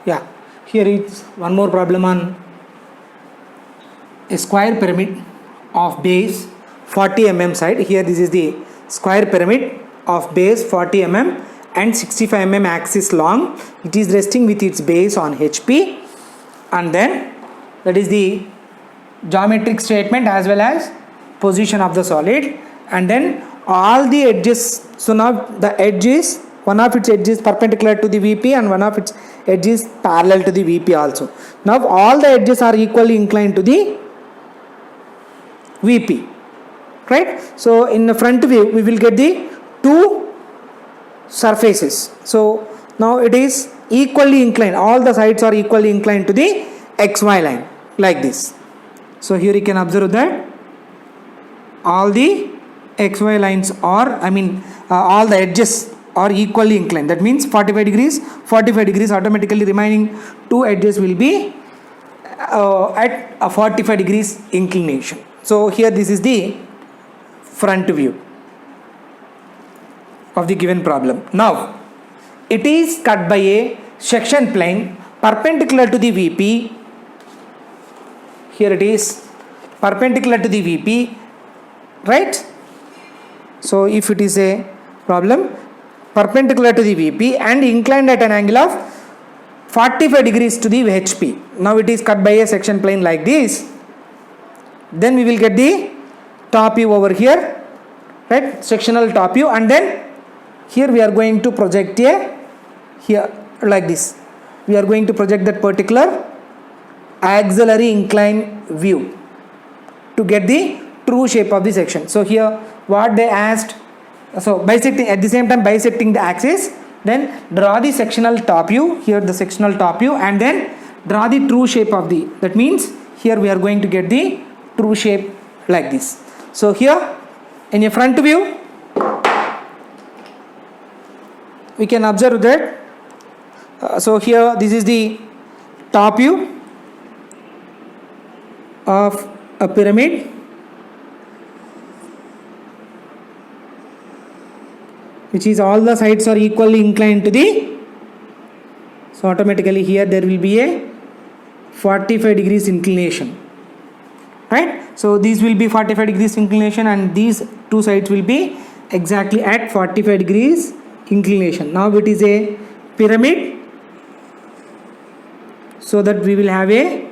Yeah, here is one more problem on a square pyramid of base 40 mm side. Here this is the square pyramid of base 40 mm and 65 mm axis long. It is resting with its base on HP, and then that is the geometric statement as well as position of the solid, and then all the edges. So now the edge is, one of its edges perpendicular to the VP and one of its edges parallel to the VP also. Now all the edges are equally inclined to the VP, right? So in the front view we will get the two surfaces. So now it is equally inclined, all the sides are equally inclined to the XY line like this. So here you can observe that all the XY lines are, all the edges are equally inclined. That means 45 degrees, automatically remaining two edges will be at a 45 degrees inclination. So here this is the front view of the given problem. Now it is cut by a section plane perpendicular to the VP. Here it is perpendicular to the VP, right? So if it is a problem perpendicular to the VP and inclined at an angle of 45 degrees to the HP. Now it is cut by a section plane like this. Then we will get the top view over here, right? Sectional top view, and then here we are going to project a, here like this, we are going to project that particular auxiliary incline view to get the true shape of the section. So here what they asked, so bisecting, at the same time bisecting the axis, then draw the sectional top view, here the sectional top view, and then draw the true shape of the, that means here we are going to get the true shape like this. So here in a front view we can observe that so here this is the top view of a pyramid, which is all the sides are equally inclined to the, so automatically here there will be a 45 degrees inclination, right? So these will be 45 degrees inclination and these two sides will be exactly at 45 degrees inclination. Now it is a pyramid, so that we will have a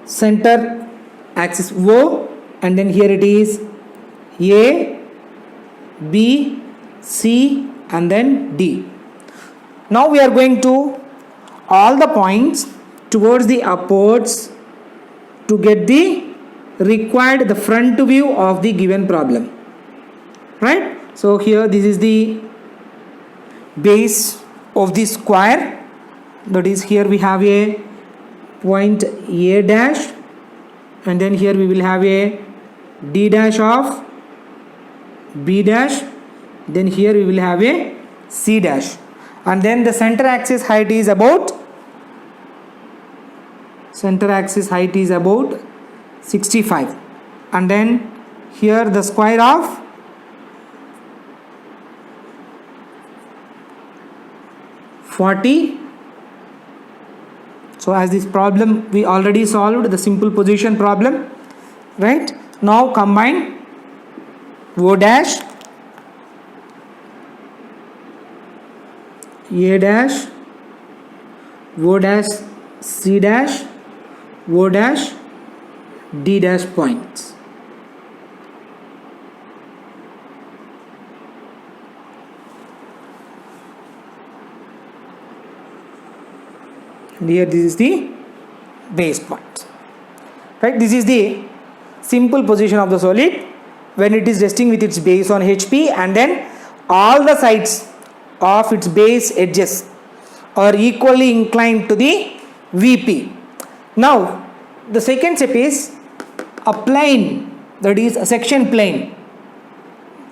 center axis O, and then here it is A, B, C, and then D. Now we are going to all the points towards the upwards to get the required, the front view of the given problem, right? So here this is the base of the square, that is here we have a point A dash, and then here we will have a D dash of B dash, then here we will have a C dash, and then the center axis height is about 65, and then here the square of 40. So as this problem we already solved the simple position problem, right? Now combine O dash, A dash, O dash, C dash, O dash, D dash points. And here this is the base point, right? This is the simple position of the solid when it is resting with its base on HP, and then all the sides of its base edges are equally inclined to the VP. Now the second step is a plane, that is a section plane,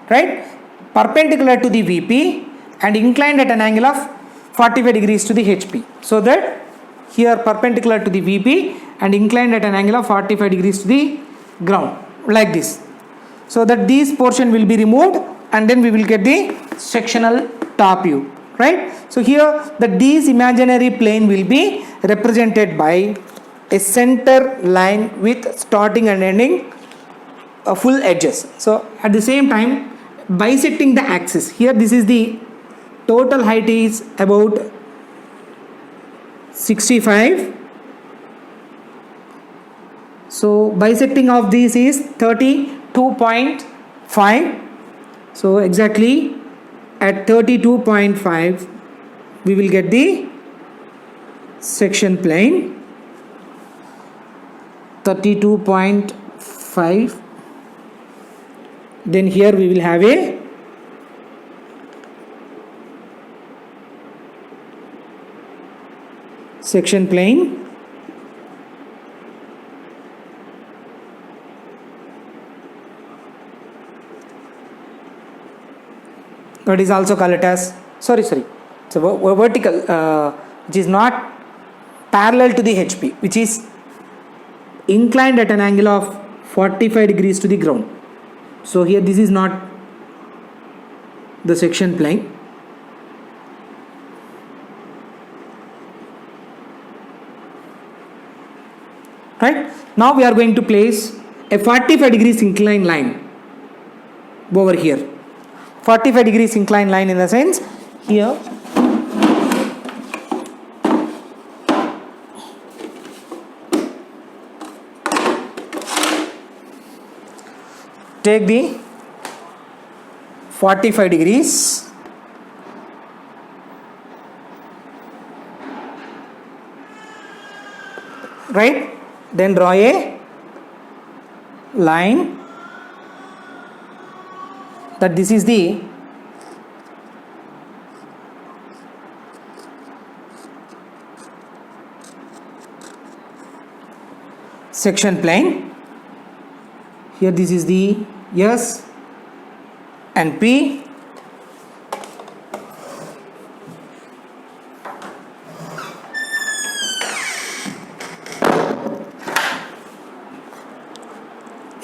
right, perpendicular to the VP and inclined at an angle of 45 degrees to the HP. So that here perpendicular to the VP and inclined at an angle of 45 degrees to the ground like this, so that this portion will be removed and then we will get the sectional top view right? So here this imaginary plane will be represented by a center line with starting and ending full edges. So at the same time bisecting the axis, here this is the total height is about 65. So bisecting of this is 32.5. So exactly at 32.5 we will get the section plane. 32.5. Then here we will have a section plane. That is also called as it's a vertical which is not parallel to the HP, which is inclined at an angle of 45 degrees to the ground. So here this is not the section plane. Right, now we are going to place a 45 degrees inclined line over here. 45 degrees inclined line in the sense here take the 45 degrees right, then draw a line that this is the section plane. Here this is the S and P.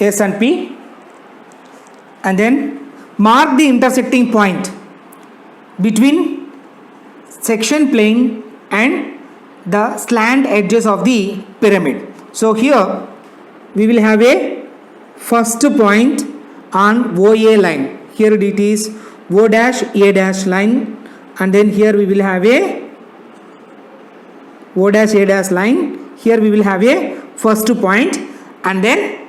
S and P, and then mark the intersecting point between section plane and the slant edges of the pyramid. So here we will have a first point on OA line. Here it is O dash A dash line, and then here we will have a O dash A dash line. Here we will have a first point, and then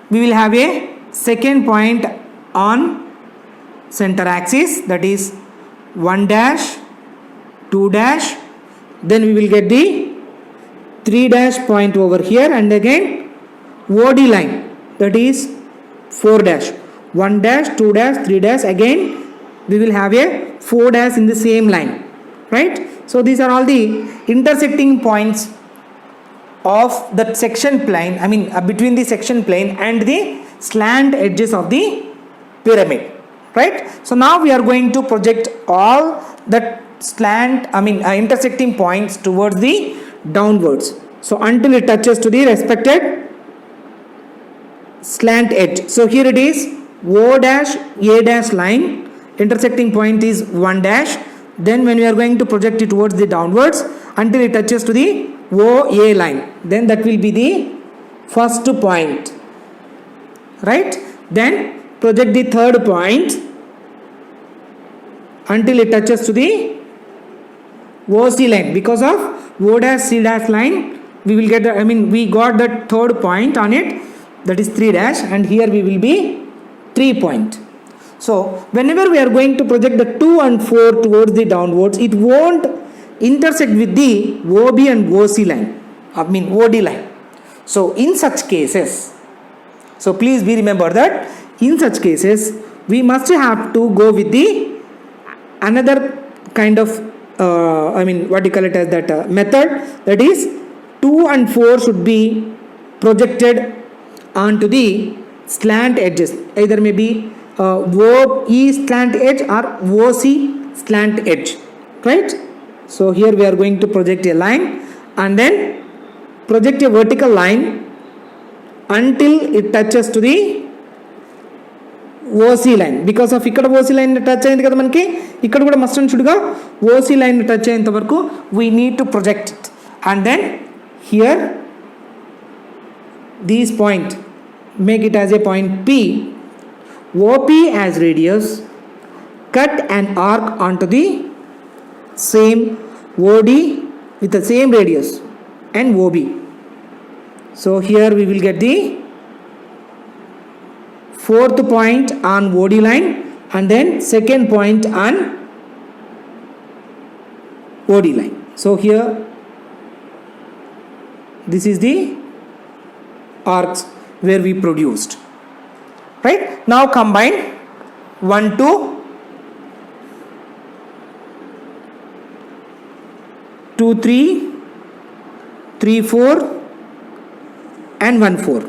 we will have a second point on center axis, that is 1 dash 2 dash, then we will get the 3 dash point over here, and again OD line, that is 4 dash 1 dash 2 dash 3 dash, again we will have a 4 dash in the same line, right? So these are all the intersecting points of that section plane, between the section plane and the slant edges of the pyramid, right? So now we are going to project all that intersecting points towards the downwards, so until it touches to the respected slant edge. So here it is O dash A dash line, intersecting point is 1 dash, then when we are going to project it towards the downwards until it touches to the OA line, then that will be the first point, right? Then project the third point until it touches to the OC line. Because of O dash C dash line, we will get we got that third point on it, that is 3 dash, and here we will be 3 point. So whenever we are going to project the 2 and 4 towards the downwards, it won't intersect with the OB and OC line, OD line. So in such cases, so please be remember that in such cases we must have to go with the another kind of method, that is 2 and 4 should be projected onto the slant edges, either maybe OE slant edge or OC slant edge, right? So here we are going to project a line and then project a vertical line until it touches to the OC line, because of ఇక్కడ OC line touch అయింది కదా మనకి, ఇక్కడ కూడా must and షుడ్గా OC line touch అయ్యేంత వరకు we need to project it. And then here these point make it as a point P. OP as radius, cut an arc onto the same OD with the same radius and OB. So here we will get the fourth point on OD line and then second point on OD line. So here this is the arcs where we produced. Right, now combine 1 2 2 3 3 4 and 1 4.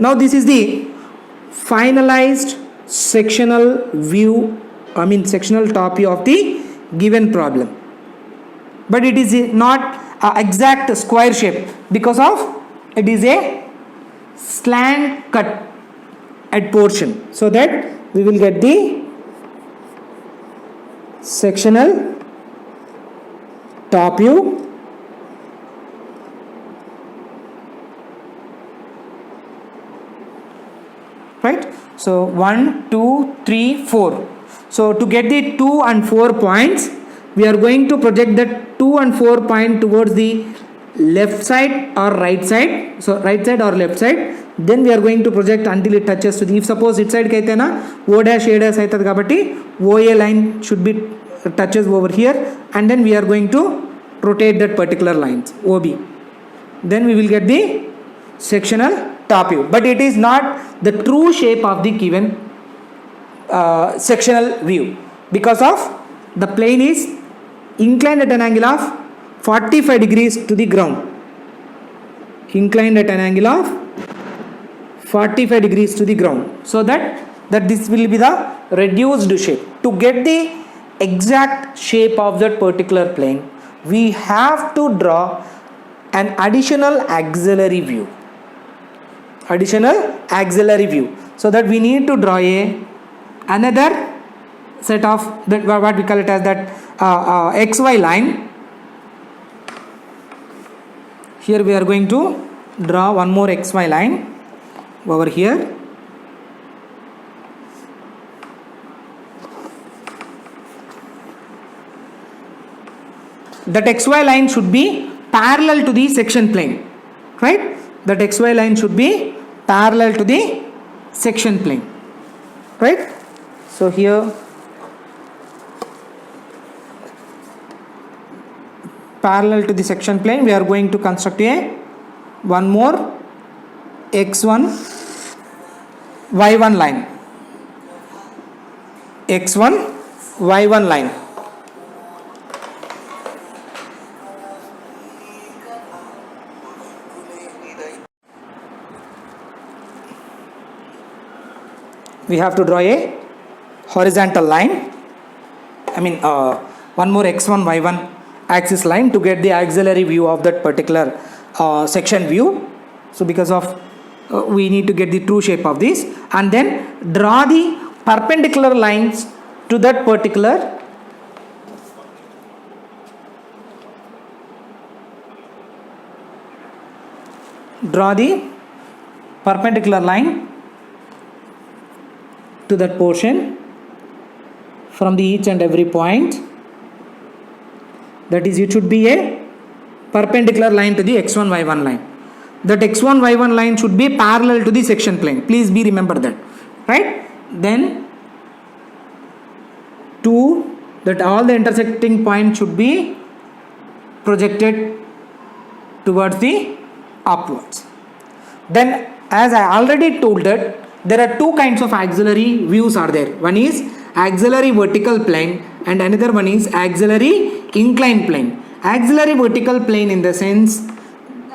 Now this is the finalized sectional view, sectional top view of the given problem, but it is not a exact square shape because of it is a slant cut at portion, so that we will get the sectional top view right. So 1 2 3 4. So to get the 2 and 4 points, we are going to project that 2 and 4 point towards the left side or right side. So right side or left side, then we are going to project until it touches to the, if suppose it side ki aitena O dash A dash aitadi kabatti OA line should be touches over here, and then we are going to rotate that particular lines OB, then we will get the sectional top view, but it is not the true shape of the given sectional view because of the plane is inclined at an angle of 45 degrees to the ground, inclined at an angle of 45 degrees to the ground, so that this will be the reduced shape. To get the exact shape of that particular plane, we have to draw an additional auxiliary view, so that we need to draw another set of that, what we call it as that XY line. Here we are going to draw one more XY line over here. That XY line should be parallel to the section plane, right? That XY line should be parallel to the section plane, right? So here parallel to the section plane, we are going to construct one more x1 y1 line, x1 y1 line. We have to draw a horizontal line, one more x1 y1 axis line to get the auxiliary view of that particular section view. So because of we need to get the true shape of this, and then draw the perpendicular lines to that particular line to that portion from the each and every point. That is, it should be a perpendicular line to the x1 y1 line. That x1 y1 line should be parallel to the section plane. Please be remember that, right? Then 2, that all the intersecting points should be projected towards the upwards. Then, as I already told that there are two kinds of auxiliary views are there. One is auxiliary vertical plane and another one is auxiliary inclined plane. Auxiliary vertical plane in the sense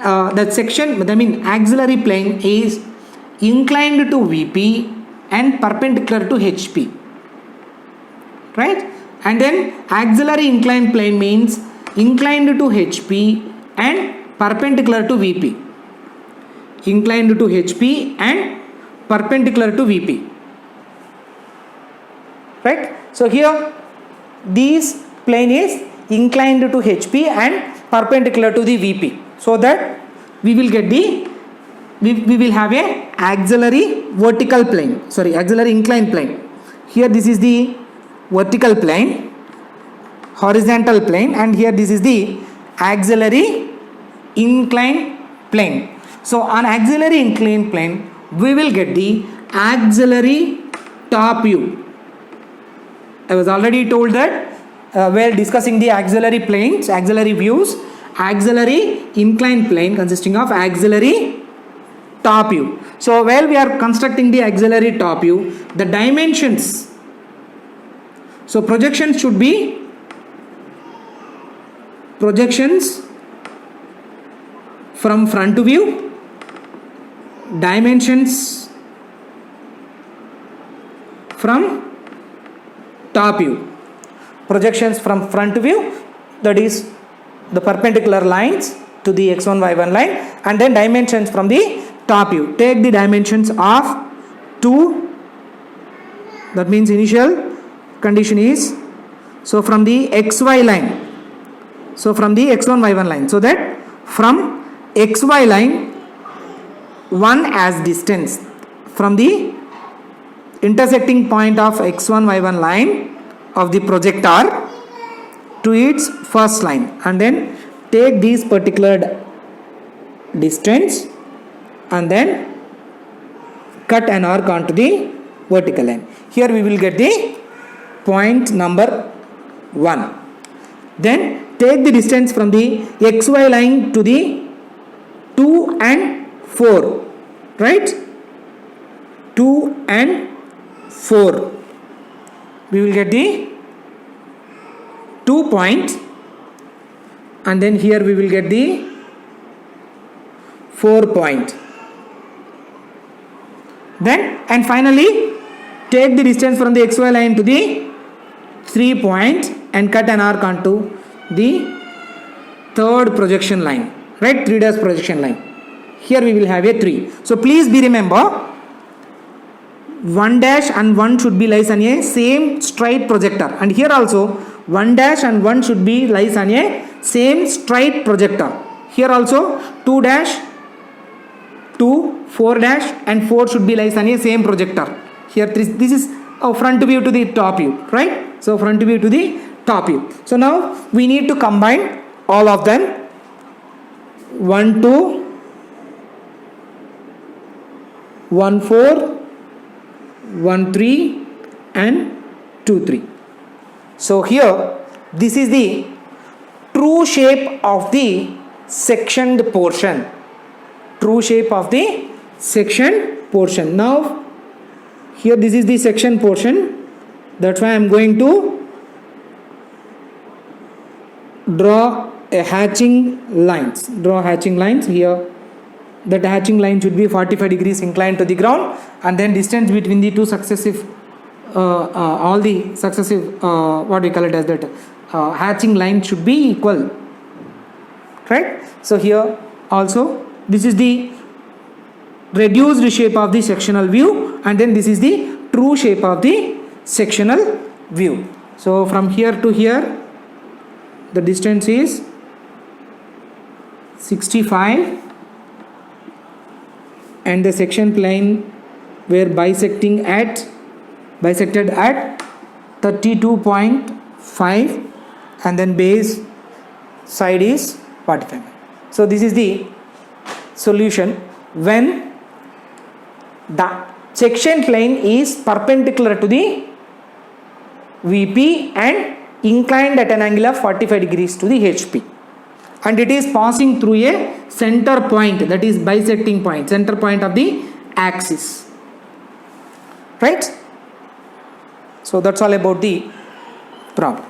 that section, auxiliary plane is inclined to VP and perpendicular to HP, right? And then auxiliary inclined plane means inclined to HP and perpendicular to VP, inclined to HP and perpendicular to VP. right? So here this plane is inclined to HP and perpendicular to the VP, so that we will get the we will have a auxiliary vertical plane, sorry, auxiliary inclined plane. Here this is the vertical plane, horizontal plane, and here this is the auxiliary inclined plane. So on auxiliary inclined plane we will get the auxiliary top view. I was already told that while discussing the auxiliary planes, auxiliary views, auxiliary inclined plane consisting of auxiliary top view. So while we are constructing the auxiliary top view, the dimensions, so projections should be projections from front view, dimensions from top view. Projections from front view, that is the perpendicular lines to the x1 y1 line, and then dimensions from the top view. Take the dimensions of 2, that means initial condition is, so from the xy line, so from the x1 y1 line, so that from xy line 1 as distance from the intersecting point of x1 y1 line of the projector to its first line, and then take this particular distance and then cut an arc onto the vertical line. Here we will get the point number 1. Then take the distance from the xy line to the 2 and 4, right? 2 and 4. We will get the 2 point, and then here we will get the 4 point. Then and finally take the distance from the xy line to the 3 point and cut an arc onto the third projection line, right? 3 dash projection line. Here we will have a 3. So please be remember, 1 dash and 1 should be lies on a same straight projector, and here also 1 dash and 1 should be lies on a same straight projector. Here also 2 dash, 2, 4 dash and 4 should be lies on a same projector. Here this is a front view to the top view, right? So front view to the top view. So now we need to combine all of them. 1 2, 1 4, 1 3 and 2 3. So here this is the true shape of the sectioned portion. True shape of the section portion. Now here this is the section portion, that's why I am going to draw a hatching lines. Draw hatching lines here. That hatching line should be 45 degrees inclined to the ground, and then distance between the two successive all the successive what we call it as that hatching line should be equal, right? So here also this is the reduced shape of the sectional view, and then this is the true shape of the sectional view. So from here to here the distance is 65, and the section plane were bisected at 32.5, and then base side is 45. So this is the solution when the section plane is perpendicular to the VP and inclined at an angle of 45 degrees to the HP, and it is passing through a center point, that is bisecting point, center point of the axis, right? So that's all about the problem.